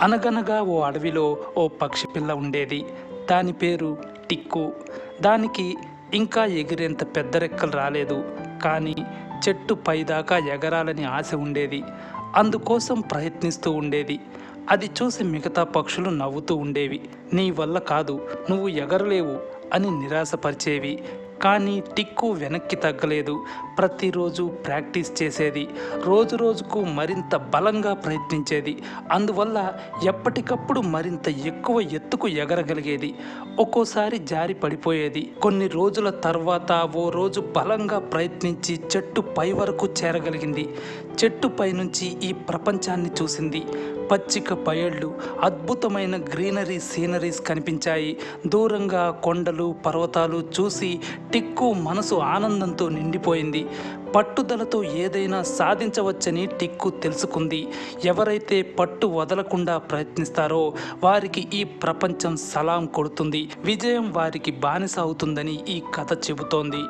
అనగనగా ఓ అడవిలో ఓ పక్షి పిల్ల ఉండేది. దాని పేరు టిక్కు. దానికి ఇంకా ఎగిరేంత పెద్ద రెక్కలు రాలేదు, కానీ చెట్టు పైదాకా ఎగరాలని ఆశ ఉండేది. అందుకోసం ప్రయత్నిస్తూ ఉండేది. అది చూసి మిగతా పక్షులు నవ్వుతూ ఉండేవి. నీ వల్ల కాదు, నువ్వు ఎగరలేవు అని నిరాశపరిచేవి. కానీ టిక్కు వెనక్కి తగ్గలేదు. ప్రతిరోజు ప్రాక్టీస్ చేసేది. రోజు రోజుకు మరింత బలంగా ప్రయత్నించేది. అందువల్ల ఎప్పటికప్పుడు మరింత ఎక్కువ ఎత్తుకు ఎగరగలిగేది. ఒక్కోసారి జారి పడిపోయేది. కొన్ని రోజుల తర్వాత ఓ రోజు బలంగా ప్రయత్నించి చెట్టు పై వరకు చేరగలిగింది. చెట్టు పైనుంచి ఈ ప్రపంచాన్ని చూసింది. పచ్చిక బయళ్ళు, అద్భుతమైన గ్రీనరీ సీనరీస్ కనిపించాయి. దూరంగా కొండలు, పర్వతాలు చూసి టిక్కు మనసు ఆనందంతో నిండిపోయింది. పట్టుదలతో ఏదైనా సాధించవచ్చని టిక్కు తెలుసుకుంది. ఎవరైతే పట్టు వదలకుండా ప్రయత్నిస్తారో వారికి ఈ ప్రపంచం సలాం కొడుతుంది. విజయం వారికి బానిస అవుతుందని ఈ కథ చెబుతోంది.